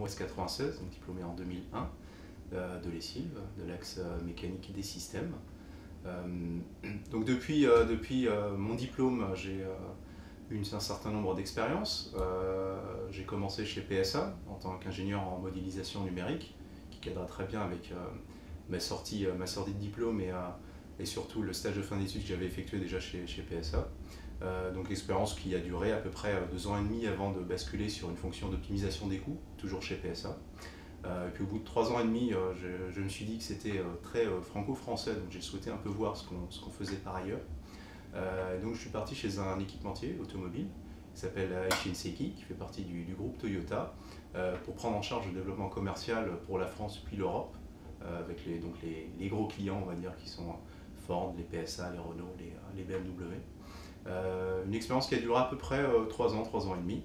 EURES 96, donc diplômé en 2001 de l'ESILV, de l'axe mécanique des systèmes. Donc depuis mon diplôme, j'ai eu un certain nombre d'expériences. J'ai commencé chez PSA en tant qu'ingénieur en modélisation numérique, qui cadra très bien avec ma sortie de diplôme et surtout le stage de fin d'études que j'avais effectué déjà chez PSA. Donc l'expérience qui a duré à peu près 2 ans et demi avant de basculer sur une fonction d'optimisation des coûts, toujours chez PSA. Et puis au bout de 3 ans et demi, je me suis dit que c'était très franco-français, donc j'ai souhaité un peu voir ce qu'on faisait par ailleurs. Donc je suis parti chez un équipementier automobile qui s'appelle Shinseki, qui fait partie du groupe Toyota, pour prendre en charge le développement commercial pour la France puis l'Europe, avec les gros clients, on va dire, qui sont Ford, les PSA, les Renault, les BMW. Une expérience qui a duré à peu près 3 ans et demi,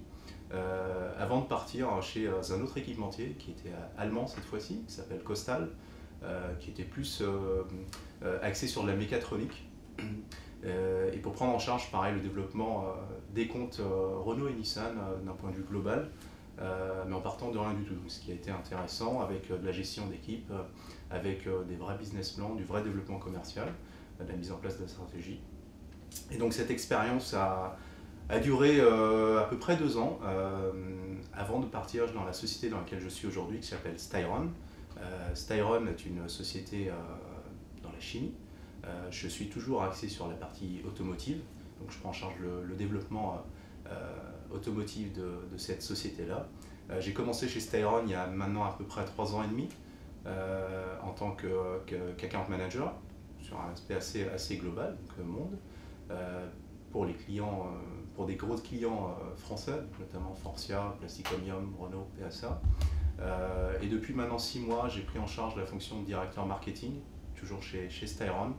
avant de partir chez un autre équipementier qui était allemand cette fois-ci, qui s'appelle Costal, qui était plus axé sur de la mécatronique. Et pour prendre en charge, pareil, le développement des comptes Renault et Nissan d'un point de vue global, mais en partant de rien du tout. Donc, ce qui a été intéressant avec de la gestion d'équipe, avec des vrais business plans, du vrai développement commercial, de la mise en place de la stratégie. Et donc cette expérience a duré à peu près 2 ans avant de partir dans la société dans laquelle je suis aujourd'hui, qui s'appelle Styron. Styron est une société dans la chimie. Je suis toujours axé sur la partie automotive, donc je prends en charge le développement automotive de cette société-là. J'ai commencé chez Styron il y a maintenant à peu près 3 ans et demi en tant qu'account manager sur un aspect assez global, donc monde, pour les clients, pour des gros clients français, notamment Forcia, Plastic Omnium, Renault, PSA. Et depuis maintenant 6 mois, j'ai pris en charge la fonction de directeur marketing, toujours chez Styron.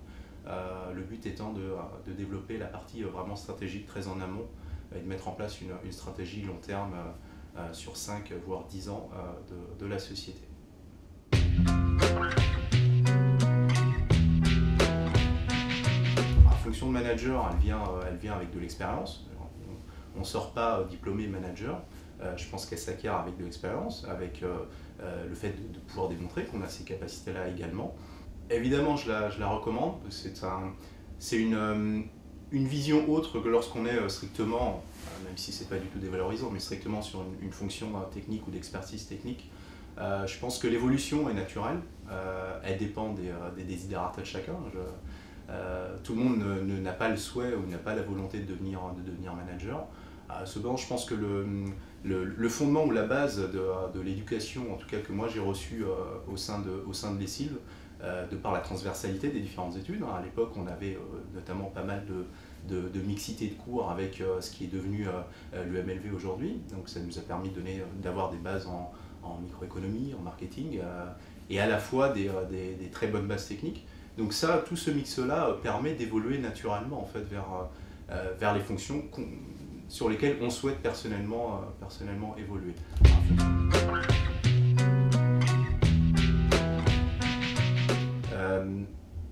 Le but étant de développer la partie vraiment stratégique très en amont et de mettre en place une stratégie long terme sur 5 voire 10 ans de la société. La fonction de manager, elle vient avec de l'expérience. On ne sort pas diplômé manager. Je pense qu'elle s'acquiert avec de l'expérience, avec le fait de pouvoir démontrer qu'on a ces capacités-là également. Évidemment, je la recommande. C'est une vision autre que lorsqu'on est strictement, même si ce n'est pas du tout dévalorisant, mais strictement sur une fonction technique ou d'expertise technique. Je pense que l'évolution est naturelle. Elle dépend des desiderata de chacun. Tout le monde n'a pas le souhait ou n'a pas la volonté de devenir manager. Cependant, je pense que le fondement ou la base de l'éducation, en tout cas que moi j'ai reçu au sein de l'ESILV, de par la transversalité des différentes études. À l'époque, on avait notamment pas mal de mixité de cours avec ce qui est devenu l'UMLV aujourd'hui. Donc ça nous a permis d'avoir des bases en microéconomie, en marketing, et à la fois des très bonnes bases techniques. Donc ça, tout ce mix-là permet d'évoluer naturellement en fait, vers les fonctions sur lesquelles on souhaite personnellement évoluer.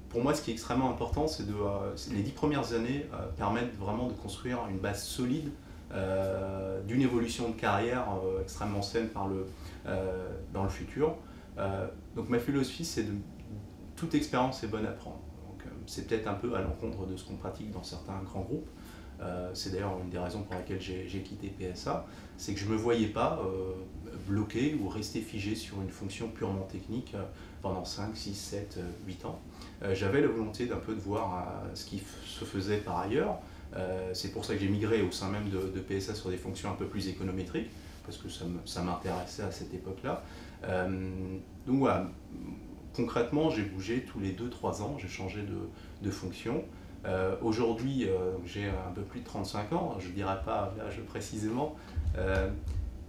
Pour moi, ce qui est extrêmement important, c'est les 10 premières années permettent vraiment de construire une base solide d'une évolution de carrière extrêmement saine dans le futur. Donc ma philosophie, c'est toute expérience est bonne à prendre. C'est peut-être un peu à l'encontre de ce qu'on pratique dans certains grands groupes. C'est d'ailleurs une des raisons pour lesquelles j'ai quitté PSA, c'est que je ne me voyais pas bloqué ou rester figé sur une fonction purement technique pendant 5, 6, 7, 8 ans. J'avais la volonté d'un peu de voir ce qui se faisait par ailleurs. C'est pour ça que j'ai migré au sein même de PSA sur des fonctions un peu plus économétriques, parce que ça m'intéressait à cette époque-là. Donc voilà, concrètement, j'ai bougé tous les 2-3 ans, j'ai changé de fonction. Aujourd'hui, j'ai un peu plus de 35 ans, je ne dirais pas l'âge précisément,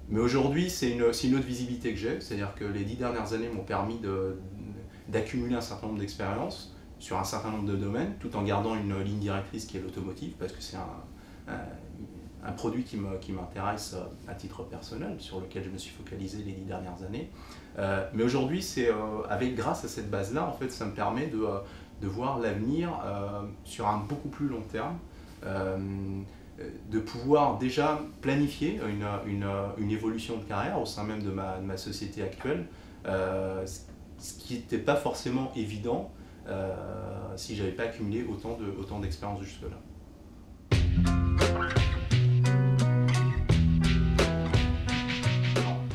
mais aujourd'hui c'est une autre visibilité que j'ai, c'est-à-dire que les 10 dernières années m'ont permis d'accumuler un certain nombre d'expériences sur un certain nombre de domaines, tout en gardant une ligne directrice qui est l'automotive, parce que c'est un produit qui m'intéresse à titre personnel, sur lequel je me suis focalisé les 10 dernières années. Mais aujourd'hui, grâce à cette base-là, en fait, ça me permet de voir l'avenir sur un beaucoup plus long terme. de pouvoir déjà planifier une évolution de carrière au sein même de ma société actuelle, ce qui n'était pas forcément évident si je n'avais pas accumulé autant d'expérience jusque-là.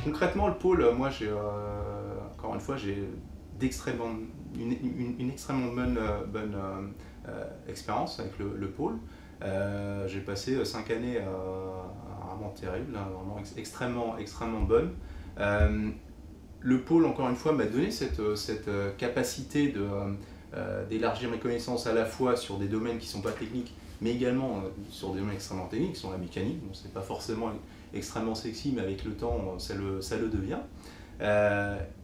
Concrètement, le pôle, moi, encore une fois, j'ai une extrêmement bonne expérience avec le pôle. J'ai passé 5 années vraiment terribles, hein, vraiment extrêmement bonnes. Le pôle, encore une fois, m'a donné cette capacité d'élargir mes connaissances à la fois sur des domaines qui ne sont pas techniques, mais également sur des domaines extrêmement techniques, qui sont la mécanique. Bon, c'est pas forcément extrêmement sexy, mais avec le temps, ça le devient.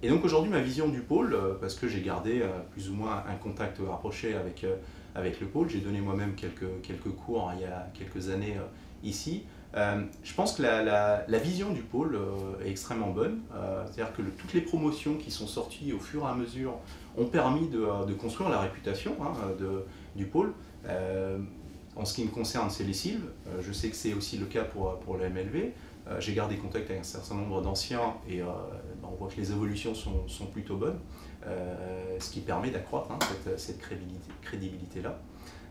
Et donc aujourd'hui, ma vision du pôle, parce que j'ai gardé plus ou moins un contact rapproché avec le pôle, j'ai donné moi-même quelques cours il y a quelques années ici. Je pense que la vision du pôle est extrêmement bonne. C'est-à-dire que toutes les promotions qui sont sorties au fur et à mesure ont permis de construire la réputation du pôle. En ce qui me concerne, c'est les Sylves. Je sais que c'est aussi le cas pour la MLV. J'ai gardé contact avec un certain nombre d'anciens et on voit que les évolutions sont plutôt bonnes, ce qui permet d'accroître cette crédibilité-là.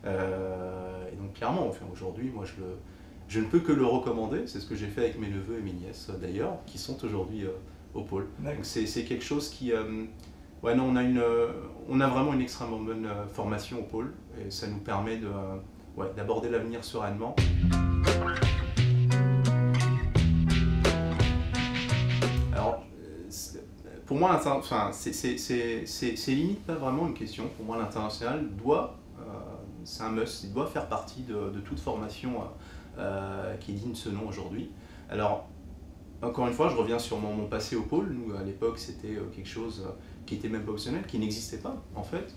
Et donc clairement, enfin, aujourd'hui, moi je ne peux que le recommander. C'est ce que j'ai fait avec mes neveux et mes nièces d'ailleurs, qui sont aujourd'hui au pôle. Donc c'est quelque chose qui... ouais, non, on a vraiment une extrêmement bonne formation au pôle et ça nous permet d'aborder l'avenir sereinement. Alors, pour moi, c'est limite pas vraiment une question. Pour moi, l'international c'est un must, il doit faire partie de toute formation qui est digne de ce nom aujourd'hui. Alors, encore une fois, je reviens sur mon passé au pôle. Nous, à l'époque, c'était quelque chose qui n'était même pas optionnel, qui n'existait pas, en fait.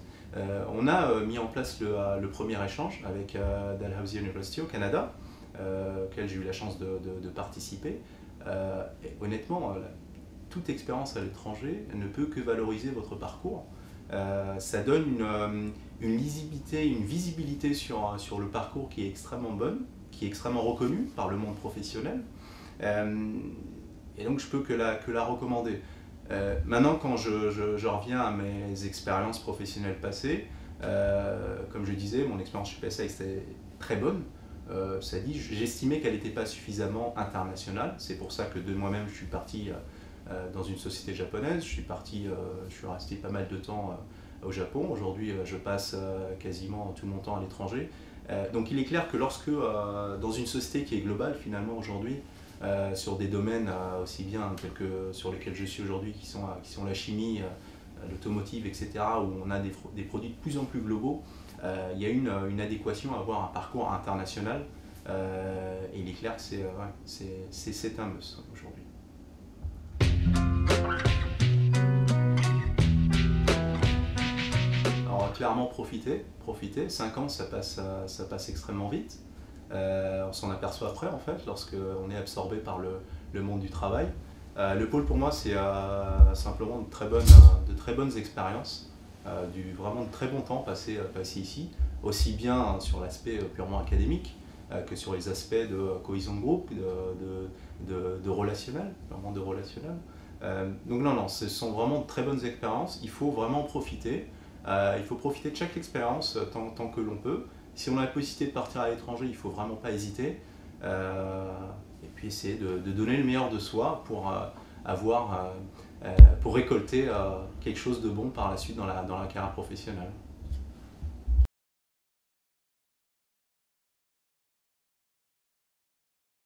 On a mis en place le premier échange avec Dalhousie University au Canada, auquel j'ai eu la chance de participer. Et honnêtement, toute expérience à l'étranger ne peut que valoriser votre parcours. Ça donne une lisibilité, une visibilité sur le parcours qui est extrêmement bonne, qui est extrêmement reconnue par le monde professionnel. Et donc je peux que la recommander. Maintenant, quand je reviens à mes expériences professionnelles passées, comme je disais, mon expérience chez PSA était très bonne. Ça dit, j'estimais qu'elle n'était pas suffisamment internationale. C'est pour ça que de moi-même, je suis parti dans une société japonaise. Je suis resté pas mal de temps au Japon. Aujourd'hui, je passe quasiment tout mon temps à l'étranger. Donc il est clair que lorsque, dans une société qui est globale finalement aujourd'hui, sur des domaines aussi bien sur lesquels je suis aujourd'hui, qui sont la chimie, l'automotive, etc., où on a des produits de plus en plus globaux, il y a une adéquation à avoir un parcours international, et il est clair que c'est un must aujourd'hui. Alors clairement profiter, 5 ans ça passe extrêmement vite. On s'en aperçoit après en fait, lorsqu'on est absorbé par le monde du travail. Le pôle pour moi c'est simplement de très bonnes expériences, vraiment de très bon temps passé ici, aussi bien sur l'aspect purement académique que sur les aspects de cohésion de groupe, de relationnel, vraiment de relationnel. Donc non, ce sont vraiment de très bonnes expériences, il faut vraiment en profiter. Il faut profiter de chaque expérience tant que l'on peut. Si on a la possibilité de partir à l'étranger, il ne faut vraiment pas hésiter. Et puis essayer de donner le meilleur de soi pour récolter quelque chose de bon par la suite dans la carrière professionnelle.